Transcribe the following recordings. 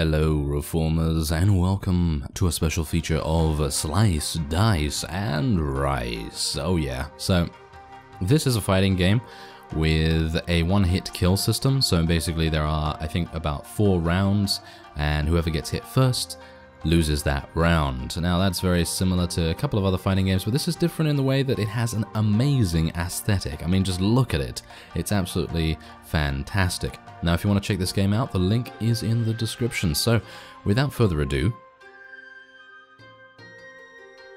Hello Reformers and welcome to a special feature of Slice, Dice and Rice. Oh yeah, so this is a fighting game with a one-hit kill system. So basically there are, I think, about 4 rounds and whoever gets hit first loses that round. Now that's very similar to a couple of other fighting games, but this is different in the way that it has an amazing aesthetic. I mean, just look at it. It's absolutely fantastic. Now if you want to check this game out, the link is in the description. So without further ado,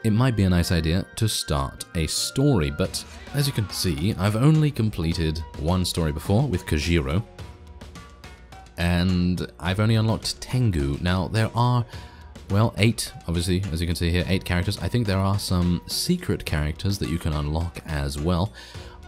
it might be a nice idea to start a story, but as you can see, I've only completed one story before with Kojiro, and I've only unlocked Tengu. Now there are, well, 8, obviously, as you can see here, 8 characters. I think there are some secret characters that you can unlock as well.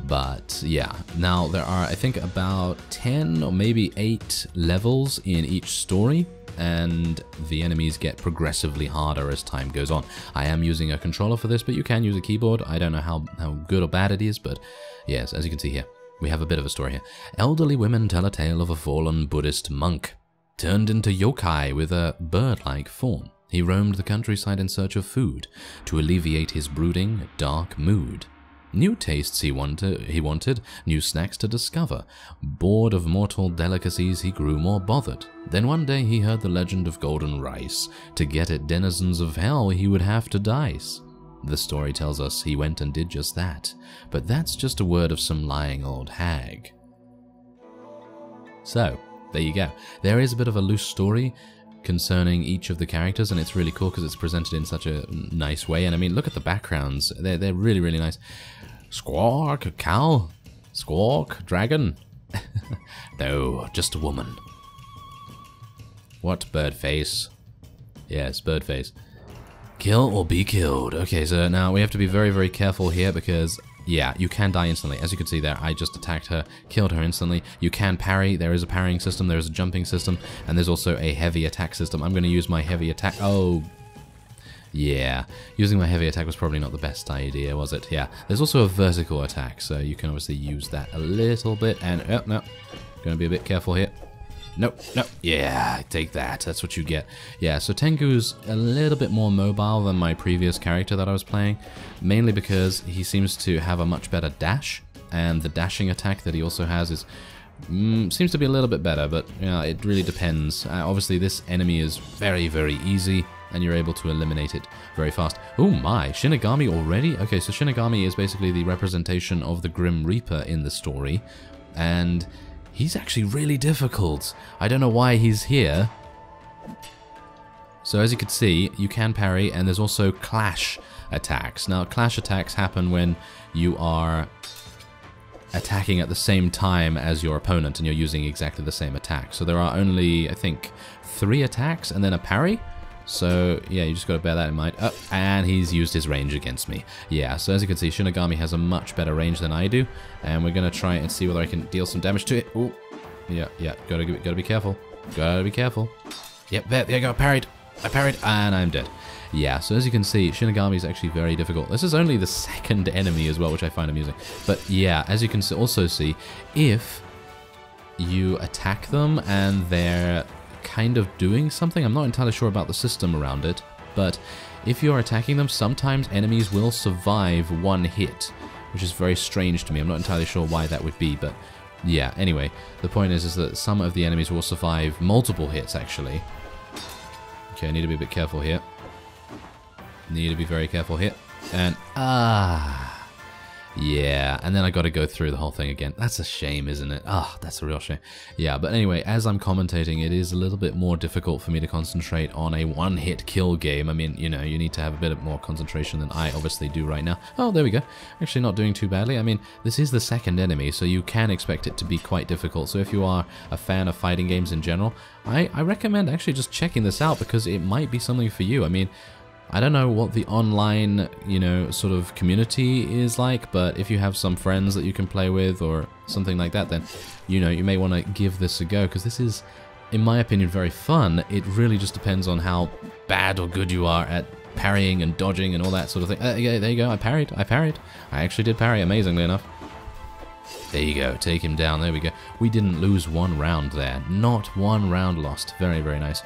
But yeah, now there are, I think, about 10 or maybe 8 levels in each story, and the enemies get progressively harder as time goes on. I am using a controller for this, but you can use a keyboard. I don't know how good or bad it is, but yes, as you can see here, we have a bit of a story here. Elderly women tell a tale of a fallen Buddhist monk turned into yokai with a bird-like form. He roamed the countryside in search of food to alleviate his brooding, dark mood. New tastes he wanted, new snacks to discover. Bored of mortal delicacies, he grew more bothered. Then one day he heard the legend of golden rice. To get it, denizens of hell, he would have to dice. The story tells us he went and did just that. But that's just a word of some lying old hag. So, there you go. There is a bit of a loose story concerning each of the characters, and it's really cool because it's presented in such a nice way. And I mean, look at the backgrounds. They're really, really nice. Squawk, cow. Squawk, dragon. No, just a woman. What, bird face? Yes, bird face. Kill or be killed. Okay, so now we have to be very, very careful here because, yeah, you can die instantly. As you can see there, I just attacked her, killed her instantly. You can parry. There is a parrying system, there is a jumping system, and there's also a heavy attack system. I'm going to use my heavy attack. Oh, yeah. Using my heavy attack was probably not the best idea, was it? Yeah. There's also a vertical attack, so you can obviously use that a little bit. And, oh, no. Going to be a bit careful here. Nope, nope. Yeah, take that. That's what you get. Yeah, so Tengu's a little bit more mobile than my previous character that I was playing, mainly because he seems to have a much better dash, and the dashing attack that he also has is seems to be a little bit better, but yeah, it really depends. Obviously, this enemy is very, very easy, and you're able to eliminate it very fast. Oh my, Shinigami already? Okay, so Shinigami is basically the representation of the Grim Reaper in the story, and he's actually really difficult. I don't know why he's here. So as you can see, you can parry, and there's also clash attacks. Now, clash attacks happen when you are attacking at the same time as your opponent and you're using exactly the same attack. So there are only, I think, 3 attacks and then a parry. So yeah, you just got to bear that in mind. Oh, and he's used his range against me. Yeah, so as you can see, Shinigami has a much better range than I do, and we're gonna try and see whether I can deal some damage to it. Oh, yeah, gotta be careful. Gotta be careful. Yep, there you go. I parried, and I'm dead. Yeah, so as you can see, Shinigami is actually very difficult. This is only the 2nd enemy as well, which I find amusing. But yeah, as you can also see, if you attack them and they're kind of doing something, I'm not entirely sure about the system around it, but if you're attacking them, sometimes enemies will survive one hit, which is very strange to me. I'm not entirely sure why that would be, but yeah, anyway, the point is that some of the enemies will survive multiple hits, actually. Okay, I need to be a bit careful here. Need to be very careful here. And, yeah, and then I got to go through the whole thing again. That's a shame, isn't it? That's a real shame. Yeah, but anyway, as I'm commentating, it is a little bit more difficult for me to concentrate on a one-hit kill game. I mean, you know, you need to have a bit more concentration than I obviously do right now. Oh, there we go. Actually not doing too badly. I mean, this is the 2nd enemy, so you can expect it to be quite difficult. So if you are a fan of fighting games in general, I recommend actually just checking this out because it might be something for you. I mean, I don't know what the online, you know, sort of community is like, but if you have some friends that you can play with or something like that, then, you know, you may want to give this a go, because this is, in my opinion, very fun. It really just depends on how bad or good you are at parrying and dodging and all that sort of thing. Yeah, there you go, I parried. I actually did parry, amazingly enough. There you go, take him down, there we go. We didn't lose one round there, not one round lost. Very, very nice.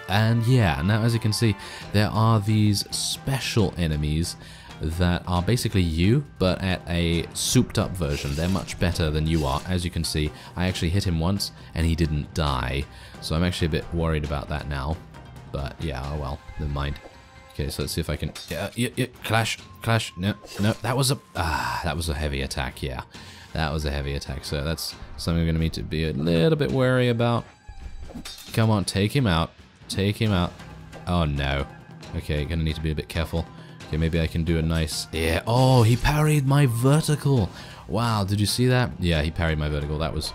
And yeah, now as you can see, there are these special enemies that are basically you, but at a souped up version. They're much better than you are. As you can see, I actually hit him once and he didn't die. So I'm actually a bit worried about that now. But yeah, oh well, never mind. Okay, so let's see if I can... Yeah, clash. No, that was a heavy attack, yeah. That was a heavy attack, so that's something we're going to need to be a little bit wary about. Come on, take him out. Take him out. Oh no. Okay, gonna need to be a bit careful. Okay, maybe I can do a nice... Yeah, oh, he parried my vertical. Wow, did you see that? Yeah, he parried my vertical. That was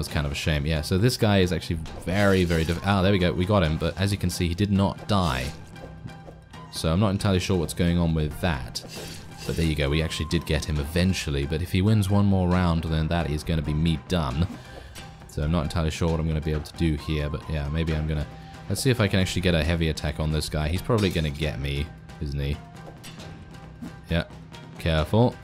kind of a shame. Yeah, so this guy is actually very, very difficult. Ah, there we go. We got him, but as you can see, he did not die. So I'm not entirely sure what's going on with that. But there you go. We actually did get him eventually. But if he wins one more round, then that is going to be me done. So I'm not entirely sure what I'm going to be able to do here. But yeah, maybe I'm going to... Let's see if I can actually get a heavy attack on this guy. He's probably going to get me, isn't he? Yeah. Careful.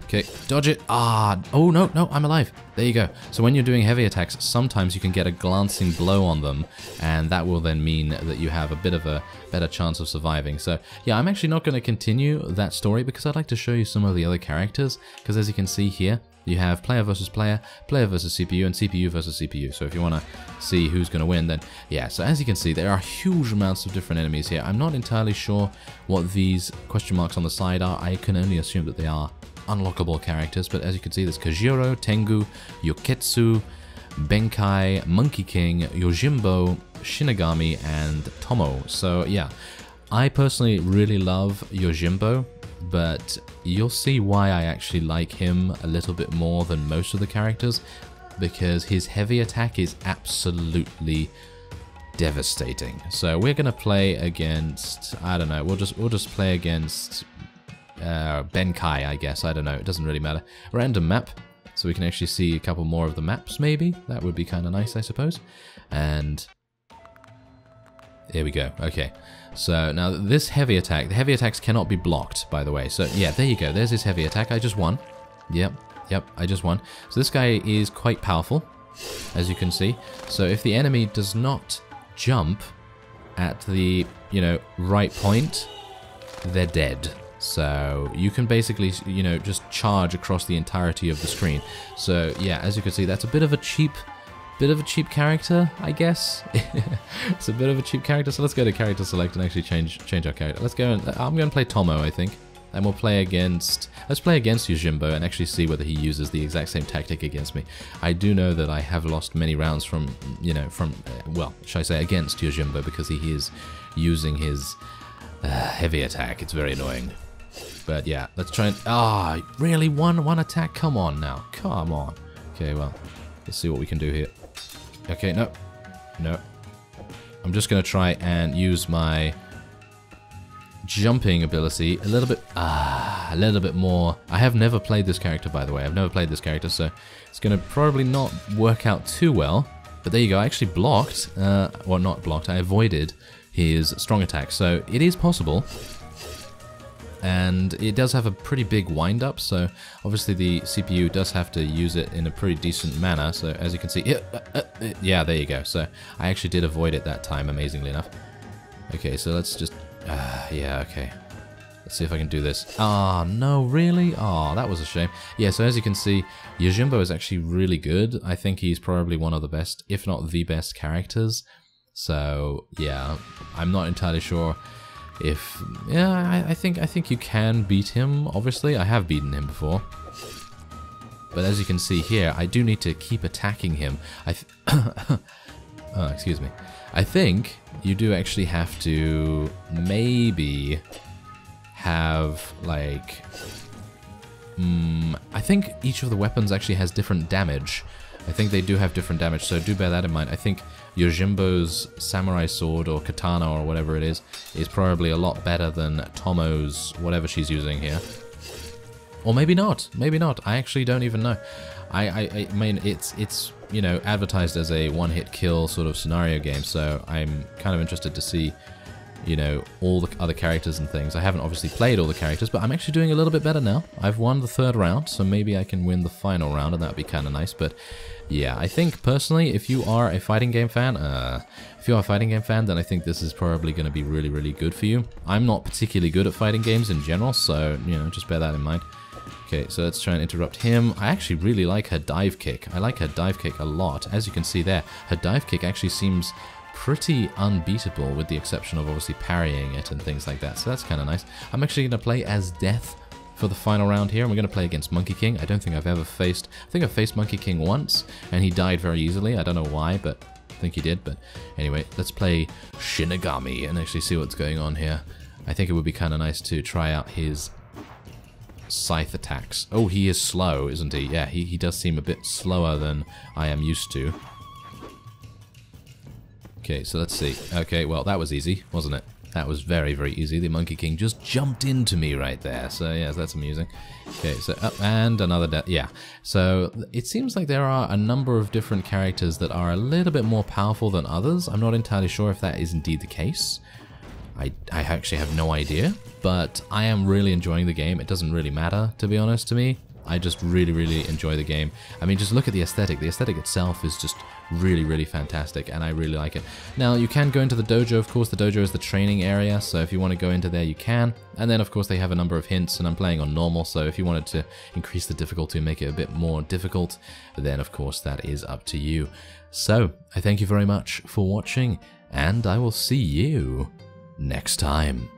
Okay, dodge it. Ah, oh no, I'm alive. There you go. So when you're doing heavy attacks, sometimes you can get a glancing blow on them, and that will then mean that you have a bit of a better chance of surviving. So yeah, I'm actually not going to continue that story because I'd like to show you some of the other characters, because as you can see here, you have player versus player, player versus CPU, and CPU versus CPU. So if you want to see who's going to win, then yeah. So as you can see, there are huge amounts of different enemies here. I'm not entirely sure what these question marks on the side are. I can only assume that they are unlockable characters, but as you can see, there's Kajiro, Tengu, Yoketsu, Benkai, Monkey King, Yojimbo, Shinigami, and Tomo. So yeah, I personally really love Yojimbo, but you'll see why I actually like him a little bit more than most of the characters, because his heavy attack is absolutely devastating. So we're gonna play against, I don't know, we'll just play against Benkai, I guess. I don't know, it doesn't really matter. Random map, so we can actually see a couple more of the maps, maybe. That would be kind of nice, I suppose. And here we go. Okay, so now this heavy attack, the heavy attacks cannot be blocked, by the way. So yeah, there you go, there's his heavy attack. I just won. Yep, I just won. So this guy is quite powerful, as you can see. So if the enemy does not jump at the, you know, right point, they're dead. So you can basically, you know, just charge across the entirety of the screen. So yeah, as you can see, that's a bit of a cheap character, I guess. It's a bit of a cheap character. So let's go to character select and actually change our character. Let's go and I'm going to play Tomo, I think. And we'll play against, let's play against Yojimbo and actually see whether he uses the exact same tactic against me. I do know that I have lost many rounds from, you know, well, should I say against Yojimbo, because he is using his heavy attack. It's very annoying. But yeah, let's try and... really? One attack? Come on now. Come on. Okay, well, let's see what we can do here. Okay, no. I'm just going to try and use my jumping ability a little bit more. I have never played this character, by the way. I've never played this character, so it's going to probably not work out too well. But there you go. I actually blocked, well, not blocked. I avoided his strong attack. So it is possible. And it does have a pretty big wind-up, so obviously the CPU does have to use it in a pretty decent manner. So as you can see, yeah, there you go. So I actually did avoid it that time, amazingly enough. Okay, so let's just, yeah, okay. Let's see if I can do this. No, really? That was a shame. Yeah, so as you can see, Yojimbo is actually really good. I think he's probably one of the best, if not the best characters. So yeah, I'm not entirely sure if, yeah, I think you can beat him, obviously. I have beaten him before. But as you can see here, I do need to keep attacking him. Oh, excuse me. I think you do actually have to maybe have, like... I think each of the weapons actually has different damage. I think they do have different damage, so do bear that in mind. I think Yojimbo's samurai sword or katana or whatever it is probably a lot better than Tomo's whatever she's using here. Or maybe not. Maybe not. I actually don't even know. I mean, it's you know, advertised as a one-hit kill sort of scenario game, so I'm kind of interested to see, you know, all the other characters and things. I haven't obviously played all the characters, but I'm actually doing a little bit better now. I've won the third round, so maybe I can win the final round, and that would be kind of nice. But yeah, I think personally, if you are a fighting game fan, then I think this is probably going to be really, really good for you. I'm not particularly good at fighting games in general, so, you know, just bear that in mind. Okay, so let's try and interrupt him. I actually really like her dive kick. I like her dive kick a lot. As you can see there, her dive kick actually seems pretty unbeatable, with the exception of obviously parrying it and things like that. So that's kind of nice. I'm actually going to play as Death for the final round here, and we're going to play against Monkey King. I don't think I've ever faced... I think I faced Monkey King once, and he died very easily. I don't know why, but I think he did. But anyway, let's play Shinigami and actually see what's going on here. I think it would be kind of nice to try out his scythe attacks. Oh, he is slow, isn't he? Yeah, he does seem a bit slower than I am used to. Okay, so let's see. Okay, well, that was easy, wasn't it? That was very, very easy. The Monkey King just jumped into me right there. So, yeah, that's amusing. Okay, so up and another death. Yeah. So, it seems like there are a number of different characters that are a little bit more powerful than others. I'm not entirely sure if that is indeed the case. I actually have no idea. But I am really enjoying the game. It doesn't really matter, to be honest, to me. I just really, really enjoy the game. I mean, just look at the aesthetic. The aesthetic itself is just really, really fantastic, and I really like it. Now, you can go into the dojo, of course. The dojo is the training area, so if you want to go into there, you can. And then, of course, they have a number of hints, and I'm playing on normal, so if you wanted to increase the difficulty and make it a bit more difficult, then, of course, that is up to you. So, I thank you very much for watching, and I will see you next time.